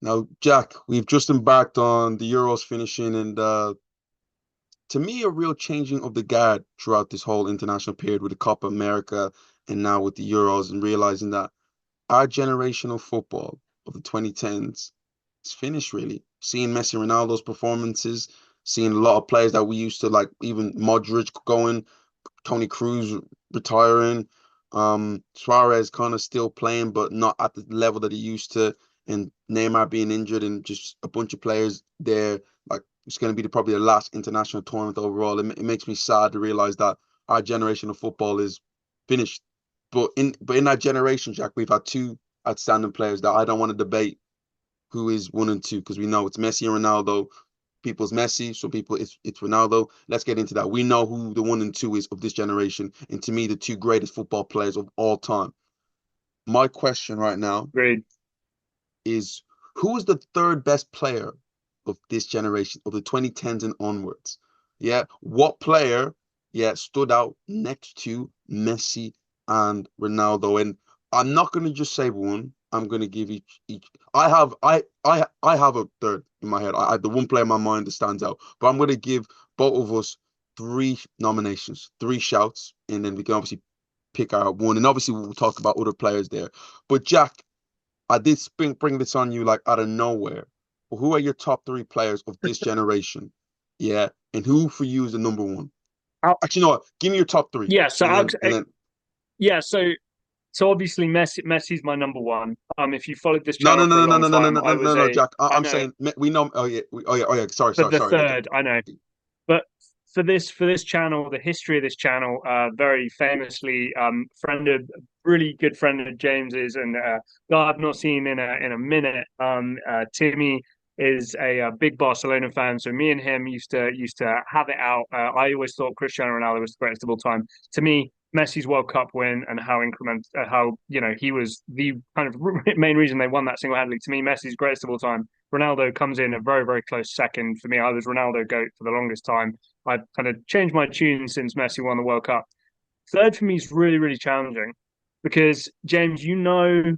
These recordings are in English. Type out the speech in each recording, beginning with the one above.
Now, Jack, we've just embarked on the Euros finishing, and to me, a real changing of the guard throughout this whole international period with the Copa America and now with the Euros, and realizing that our generation of football of the 2010s is finished, really. Seeing Messi and Ronaldo's performances, seeing a lot of players that we used to like, even Modric going, Tony Cruz retiring, Suarez kind of still playing, but not at the level that he used to, and Neymar being injured, and just a bunch of players there. Like it's going to be probably the last international tournament overall. It makes me sad to realize that our generation of football is finished. But in that generation, Jack, we've had two outstanding players that I don't want to debate who is one and two, because we know it's Messi and Ronaldo. People's Messi, so people it's Ronaldo. Let's get into that. We know who the one and two is of this generation, and to me, the two greatest football players of all time. My question right now Great. is, who is the third best player of this generation, of the 2010s and onwards? Yeah, what player, yeah, stood out next to Messi and Ronaldo? And I'm not going to just say one. I'm going to give each. I have a third in my head. The one player in my mind that stands out, but I'm going to give both of us three nominations, three shouts, and then we can obviously pick out one. And obviously we'll talk about other players there. But Jack, I did bring this on you like out of nowhere. But who are your top three players of this generation? Yeah, and who for you is the number one? I'll, Actually, no, give me your top three, yeah, so and I'll, then yeah, so obviously Messi's my number one. If you followed this no, no, channel for a no, no, long no, no, no, time, no, I no, no, was no, a Jack. I I'm know, saying we know. Oh yeah, oh yeah. Sorry, but sorry, the sorry. third, I know. But for this channel, the history of this channel, very famously, really good friend of James's, and guy I've not seen in a minute. Timmy is a big Barcelona fan, so me and him used to have it out. I always thought Cristiano Ronaldo was the greatest of all time. To me, Messi's World Cup win and how he was the kind of main reason they won that single handedly. To me, Messi's greatest of all time. Ronaldo comes in a very, very close second for me. I was Ronaldo GOAT for the longest time. I've kind of changed my tune since Messi won the World Cup. Third for me is really, really challenging because, James, you know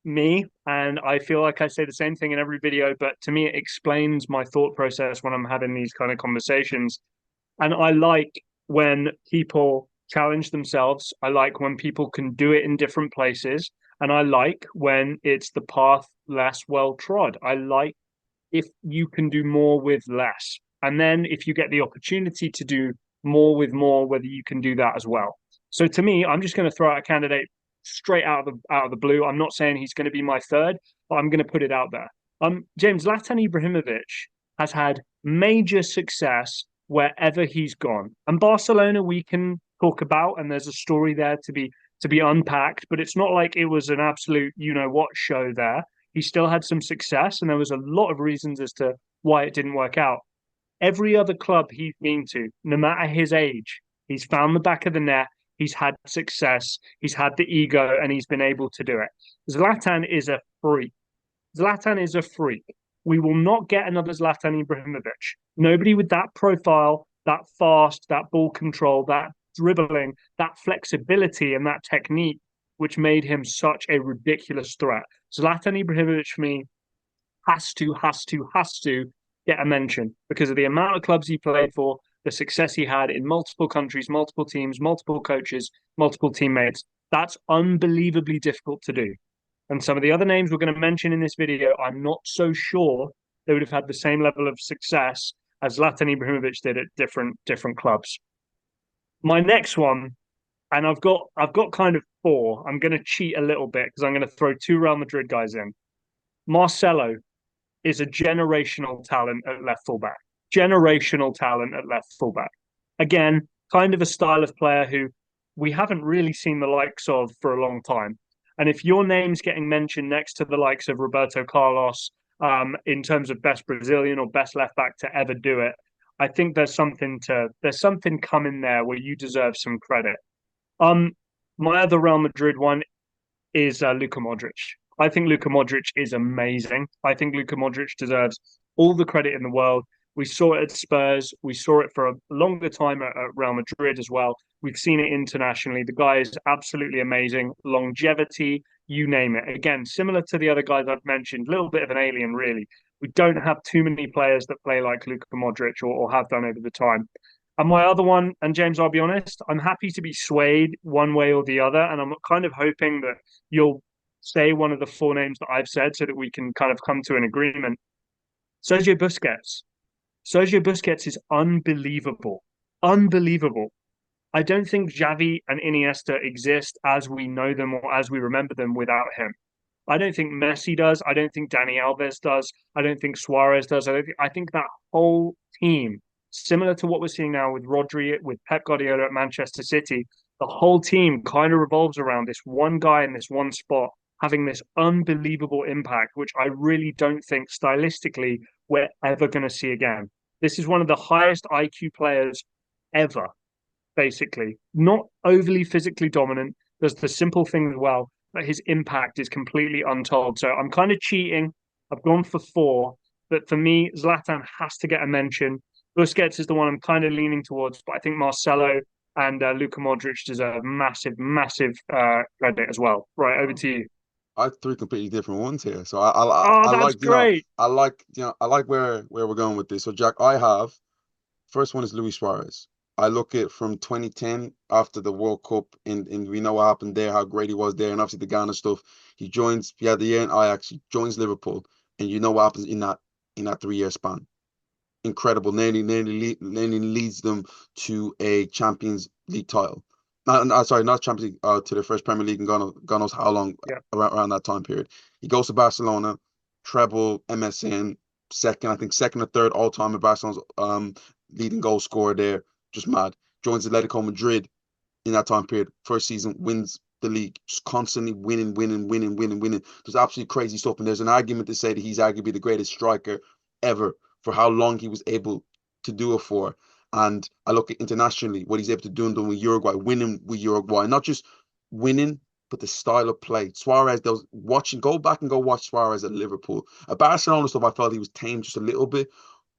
me, and I feel like I say the same thing in every video, but to me, it explains my thought process when I'm having these kind of conversations. And I like when people challenge themselves. I like when people can do it in different places. And I like when it's the path less well trod. I like if you can do more with less. And then if you get the opportunity to do more with more, whether you can do that as well. So to me, I'm just going to throw out a candidate straight out of the blue. I'm not saying he's going to be my third, but I'm going to put it out there. James Zlatan Ibrahimovic has had major success wherever he's gone, and Barcelona we can talk about, and there's a story there to be unpacked. But it's not like it was an absolute you know what show there. He still had some success, and there was a lot of reasons as to why it didn't work out. Every other club he's been to, no matter his age, he's found the back of the net, he's had success, he's had the ego, and he's been able to do it. Zlatan is a freak. Zlatan is a freak. We will not get another Zlatan Ibrahimovic. Nobody with that profile, that fast, that ball control, that dribbling, that flexibility, and that technique, which made him such a ridiculous threat. Zlatan Ibrahimovic for me has to get a mention because of the amount of clubs he played for, the success he had in multiple countries, multiple teams, multiple coaches, multiple teammates. That's unbelievably difficult to do. And some of the other names we're going to mention in this video, I'm not so sure they would have had the same level of success as Zlatan Ibrahimovic did at different clubs. My next one, and I've got kind of four. I'm going to cheat a little bit because I'm going to throw two Real Madrid guys in. Marcelo is a generational talent at left fullback. Generational talent at left fullback. Again, kind of a style of player who we haven't really seen the likes of for a long time. And if your name's getting mentioned next to the likes of Roberto Carlos, in terms of best Brazilian or best left back to ever do it, I think there's something coming there where you deserve some credit. Um, my other Real Madrid one is Luka Modric. I think Luka Modric is amazing. I think Luka Modric deserves all the credit in the world. We saw it at Spurs. We saw it for a longer time at Real Madrid as well. We've seen it internationally. The guy is absolutely amazing. Longevity, you name it. Again, similar to the other guys I've mentioned, a little bit of an alien, really. We don't have too many players that play like Luka Modric or have done over the time. And my other one, and James, I'll be honest, I'm happy to be swayed one way or the other. And I'm kind of hoping that you'll say one of the four names that I've said so that we can kind of come to an agreement. Sergio Busquets. Sergio Busquets is unbelievable. Unbelievable. I don't think Xavi and Iniesta exist as we know them or as we remember them without him. I don't think Messi does. I don't think Dani Alves does. I don't think Suarez does. I think that whole team, similar to what we're seeing now with Rodri, with Pep Guardiola at Manchester City, the whole team kind of revolves around this one guy in this one spot having this unbelievable impact, which I really don't think stylistically we're ever going to see again. This is one of the highest IQ players ever, basically. Not overly physically dominant, does the simple things well, but his impact is completely untold. So I'm kind of cheating. I've gone for four, but for me, Zlatan has to get a mention. Busquets is the one I'm kind of leaning towards, but I think Marcelo and Luka Modric deserve massive, massive credit as well. Right, over to you. I have three completely different ones here. So I Oh, I that's like, you know, great. I like where we're going with this. So Jack, I have first one is Luis Suarez. I look at from 2010 after the World Cup, and we know what happened there, how great he was there, and obviously the Ghana stuff. He had the year in Ajax, he joins Liverpool, and you know what happens in that 3 year span. Incredible, nearly leads them to a Champions League title. Sorry, not Champions League, to the first Premier League in God knows how long Yeah. around that time period. He goes to Barcelona, treble MSN, second, I think second or third all time in Barcelona's leading goal scorer there. Just mad. Joins Atletico Madrid in that time period. First season, wins the league, just constantly winning. There's absolutely crazy stuff. And there's an argument to say that he's arguably the greatest striker ever for how long he was able to do it for. And I look at internationally what he's able to do with Uruguay, winning with Uruguay, not just winning, but the style of play. Suarez, those watching, go back and go watch Suarez at Liverpool. At Barcelona stuff, I felt he was tame just a little bit.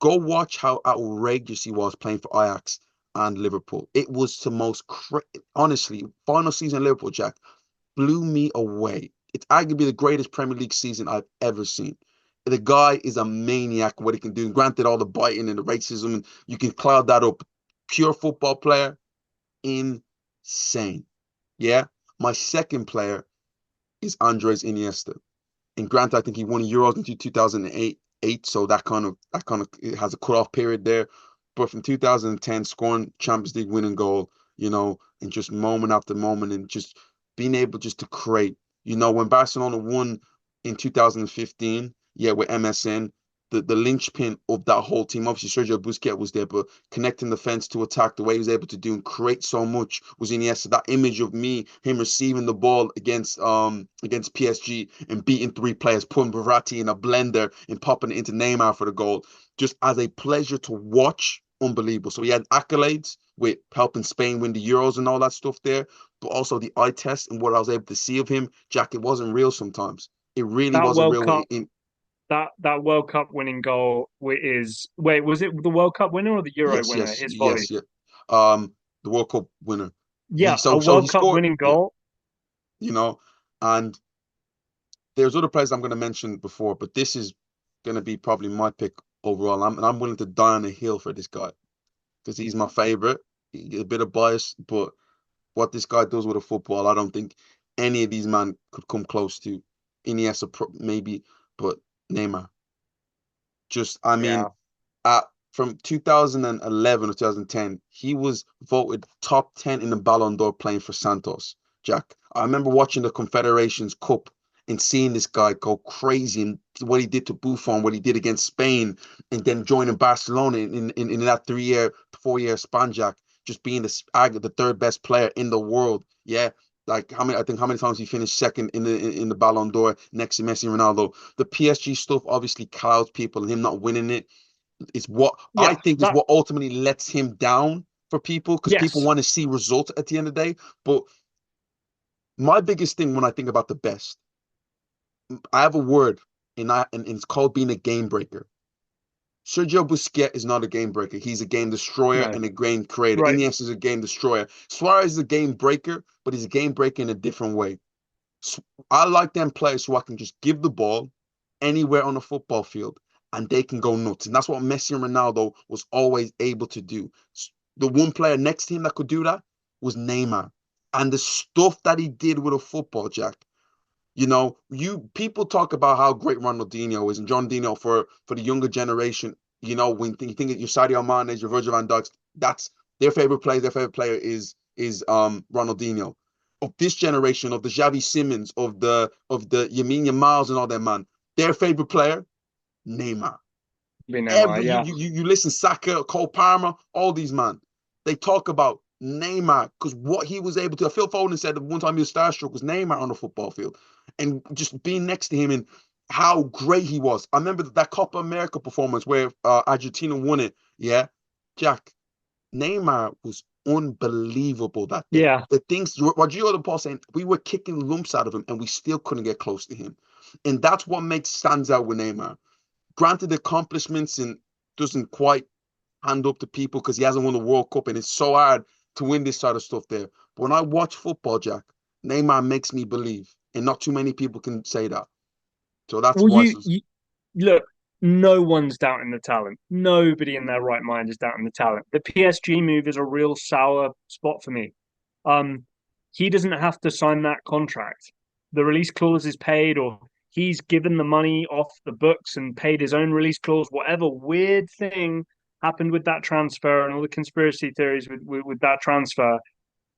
Go watch how outrageous he was playing for Ajax and Liverpool. It was the most, honestly, final season of Liverpool, Jack, blew me away. It's arguably the greatest Premier League season I've ever seen. The guy is a maniac, what he can do. And granted, all the biting and the racism, and you can cloud that up. Pure football player, insane. Yeah. My second player is Andres Iniesta. And granted, I think he won Euros in 2008, so that kind of it has a cutoff period there. But from 2010, scoring Champions League winning goal, and just moment after moment, and just being able just to create. When Barcelona won in 2015, yeah, with MSN, the linchpin of that whole team. Obviously, Sergio Busquets was there, but connecting the fence to attack, the way he was able to do and create so much was Iniesta. That image of him receiving the ball against PSG and beating three players, putting Verratti in a blender and popping it into Neymar for the goal, just as a pleasure to watch. Unbelievable. So he had accolades with helping Spain win the Euros and all that stuff there, but also the eye test and what I was able to see of him, Jack, it wasn't real sometimes. It really That wasn't World real. Cup, that World Cup winning goal is wait, was it the World Cup winner or the Euro Yes, winner? yes, His volley. yes, yeah. The World Cup winner. He Yeah, a so he World Cup scored, winning yeah, goal. you know, and there's other players I'm going to mention before, but this is going to be probably my pick overall. I'm willing to die on a hill for this guy because he's my favorite. A bit of bias, but what this guy does with a football, I don't think any of these men could come close to. Iniesta maybe, but Neymar. Just, I mean, Yeah, from 2011 or 2010, he was voted top 10 in the Ballon d'Or playing for Santos. Jack, I remember watching the Confederations Cup and seeing this guy go crazy and what he did to Buffon, what he did against Spain, and then joining Barcelona in that 3 year, 4 year span, Jack, just being the third best player in the world. Yeah. Like how many times he finished second in the Ballon d'Or next to Messi and Ronaldo. The PSG stuff obviously clouds people and him not winning it is what I yeah. think is That what ultimately lets him down for people because people yes, want to see results at the end of the day. But my biggest thing when I think about the best, I have a word and it's called being a game breaker. Sergio Busquets is not a game breaker. He's a game destroyer no, and a game creator. right. Iniesta is a game destroyer. Suarez is a game breaker, but he's a game breaker in a different way. I like them players who I can just give the ball anywhere on the football field and they can go nuts. And that's what Messi and Ronaldo was always able to do. The one player next to him that could do that was Neymar. And the stuff that he did with a football, Jack, you people talk about how great Ronaldinho is and John Dino for the younger generation. When you think of your Sadio Mane, your Virgil van Dijk, that's their favorite player. Their favorite player is Ronaldinho. Of this generation, of the Xavi Simons, of the Lamine Yamals and all that, man, their favorite player, Neymar. Be Neymar, Every yeah. you listen, Saka, Cole Palmer, all these man, they talk about Neymar because what he was able to. Phil Foden said that one time he was starstruck was Neymar on the football field, and just being next to him and how great he was. I remember that Copa America performance where Argentina won it. Yeah, Jack, Neymar was unbelievable that day. Yeah. The things Rodrigo de Paul saying we were kicking lumps out of him and we still couldn't get close to him, and that's what makes stands out with Neymar. Granted, the accomplishments and doesn't quite hand up to people because he hasn't won the World Cup, and it's so hard to win this sort of stuff there. But when I watch football, Jack, Neymar makes me believe, and not too many people can say that. So that's Well, why. you look, no one's doubting the talent. Nobody in their right mind is doubting the talent. The PSG move is a real sour spot for me. Um, he doesn't have to sign that contract. The release clause is paid, or he's given the money off the books and paid his own release clause. Whatever weird thing happened with that transfer and all the conspiracy theories with that transfer,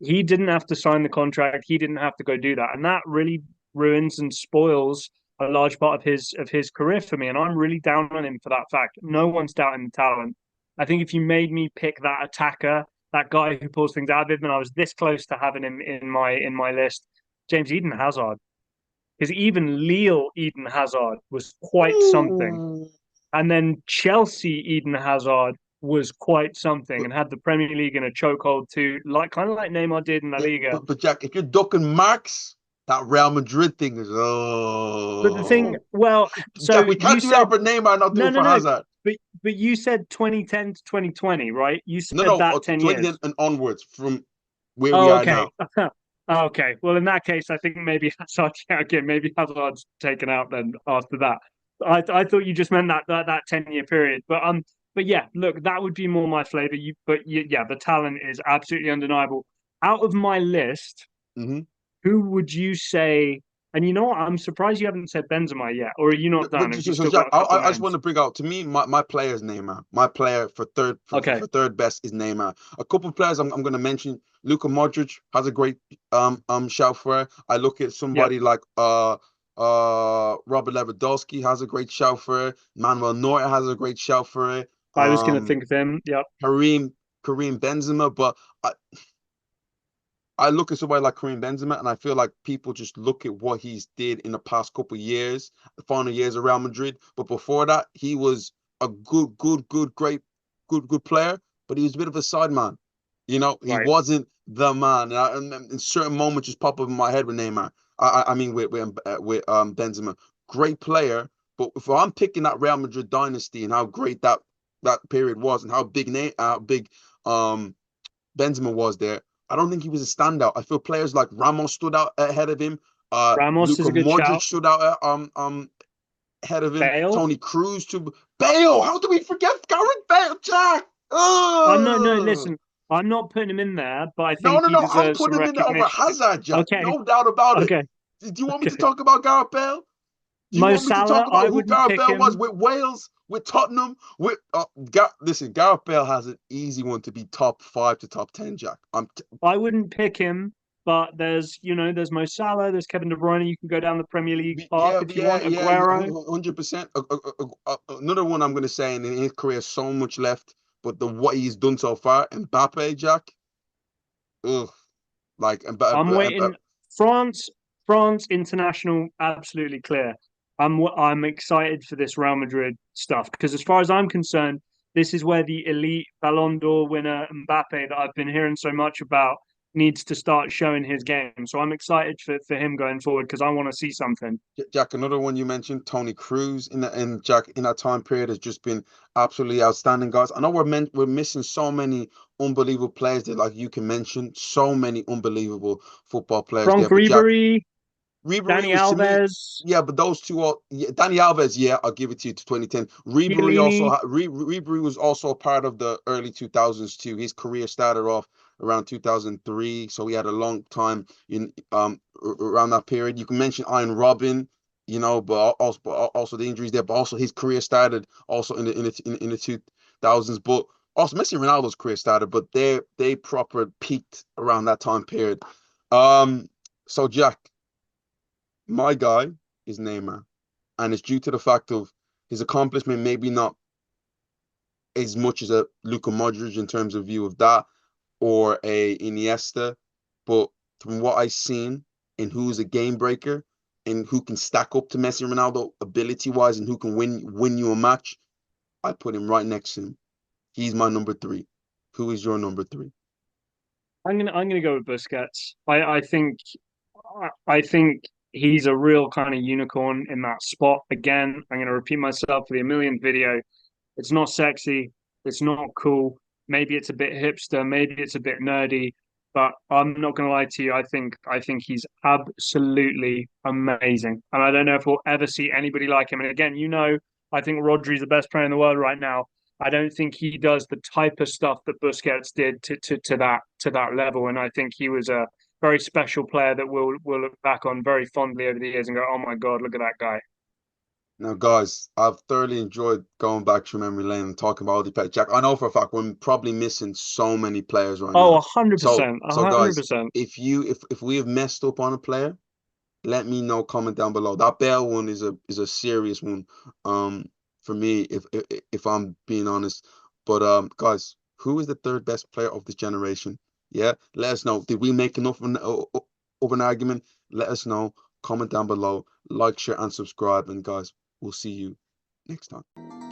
he didn't have to sign the contract. He didn't have to go do that, and that really ruins and spoils a large part of his career for me. And I'm really down on him for that fact. No one's doubting the talent. I think if you made me pick that attacker, that guy who pulls things out of him, and I was this close to having him in my list, James Eden Hazard, because even Lille Eden Hazard was quite something, Ooh. and then Chelsea Eden Hazard was quite something But, and had the Premier League in a chokehold too, like kind of like Neymar did in La yeah, Liga. but Jack, if you're ducking marks, that Real Madrid thing is But the thing, oh. well, Jack, so we you can't do that said for Neymar and not do no, it no, for no, Hazard. but you said 2010 to 2020, right? You No, said no, that 10 2010 years. and onwards from where we Oh, are okay. now. Okay. Well, in that case, I think maybe Hazard, okay, maybe Hazard's taken out then after that. I thought you just meant that 10-year period. But yeah, look, that would be more my flavor. Yeah, the talent is absolutely undeniable. Out of my list, Hmm. who would you say? And you know what? I'm surprised you haven't said Benzema yet. Or are you not done? But Have you so still Jack, got a couple of I just want names? to bring out to me my player is Neymar. My player for third Okay. for third best is Neymar. A couple of players I'm going to mention. Luka Modric has a great shout for it. I look at Yep. somebody like Robert Lewandowski has a great shout for it. Manuel Neuer has a great shout for it. I was going to think of him. Yep. Kareem Kareem Benzema, but I look at somebody like Kareem Benzema, and I feel like people just look at what he's did in the past couple of years, the final years of Real Madrid. But before that, he was a great, good player. But he was a bit of a side man. He Right. wasn't the man. And in certain moments, just pop up in my head with Neymar. I mean, with Benzema, great player. But if I'm picking that Real Madrid dynasty and how great that period was, and how big Benzema was there. I don't think he was a standout. I feel players like Ramos stood out ahead of him. Ramos is Luka a good Modric shout. stood out ahead of him. Bale. Tony Cruz to Bale. How do we forget Gareth Bale, Jack? No, no, Oh listen. I'm not putting him in there, but I no, think no, he no! I'm deserves putting some him in there over recognition. Hazard, Jack. Okay. No doubt about it. Okay. Do you want me to Okay. talk about Gareth Bale? Do you Mo want me to talk Salah, I about who wouldn't Gareth pick Bale was him. with Wales, with Tottenham? Listen, Gareth Bale has an easy one to be top 5 to top 10, Jack. I wouldn't pick him, but there's Mo Salah, there's Kevin De Bruyne. You can go down the Premier League path Yeah, if you yeah, want. yeah, Aguero. 100%. Another one I'm going to say, and in his career, so much left, but what he's done so far, Mbappe, Jack, ugh, like, I'm waiting. France, France international, absolutely clear. I'm excited for this Real Madrid stuff because, as far as I'm concerned, this is where the elite Ballon d'Or winner Mbappe that I've been hearing so much about needs to start showing his game. So I'm excited for him going forward because I want to see something. Jack, another one you mentioned, Tony Cruz, in Jack in that time period has just been absolutely outstanding, guys. I know we're missing so many unbelievable players that, like, you can mention so many unbelievable football players there, Franck but Jack, Ribery. Ribery Danny was to me, Alves, yeah, but those two are yeah, Danny Alves, yeah, I'll give it to you to 2010. Ribery also Chiellini. Ribery was also a part of the early 2000s too. His career started off around 2003, so he had a long time in around that period. You can mention Iron Robin, you know, but also the injuries there, but also his career started also in the 2000s. But also Messi and Ronaldo's career started, but they proper peaked around that time period. So Jack, my guy is Neymar, and it's due to the fact of his accomplishment, maybe not as much as a Luka Modric in terms of view of that or a Iniesta, but from what I've seen and who's a game breaker and who can stack up to Messi and Ronaldo ability wise and who can win you a match, I put him right next to him. He's my number three. Who is your number three? I'm gonna go with Busquets. I think he's a real kind of unicorn in that spot. Again, I'm gonna repeat myself for the millionth video. It's not sexy. It's not cool. Maybe it's a bit hipster. Maybe it's a bit nerdy. But I'm not going to lie to you. I think he's absolutely amazing, and I don't know if we'll ever see anybody like him. And again, I think Rodri's the best player in the world right now. I don't think he does the type of stuff that Busquets did to that level. And I think he was a very special player that we'll look back on very fondly over the years and go, oh my God, look at that guy. Now, guys, I've thoroughly enjoyed going back through memory lane and talking about all the players. Jack, I know for a fact we're probably missing so many players right Oh, now. a hundred So, percent, a so hundred guys, percent. if we have messed up on a player, let me know. Comment down below. That Bale one is a serious one. Um, for me, if I'm being honest. But guys, who is the third best player of this generation? Yeah, let us know. Did we make enough of an argument? Let us know. Comment down below. Like, share, and subscribe. And guys, we'll see you next time.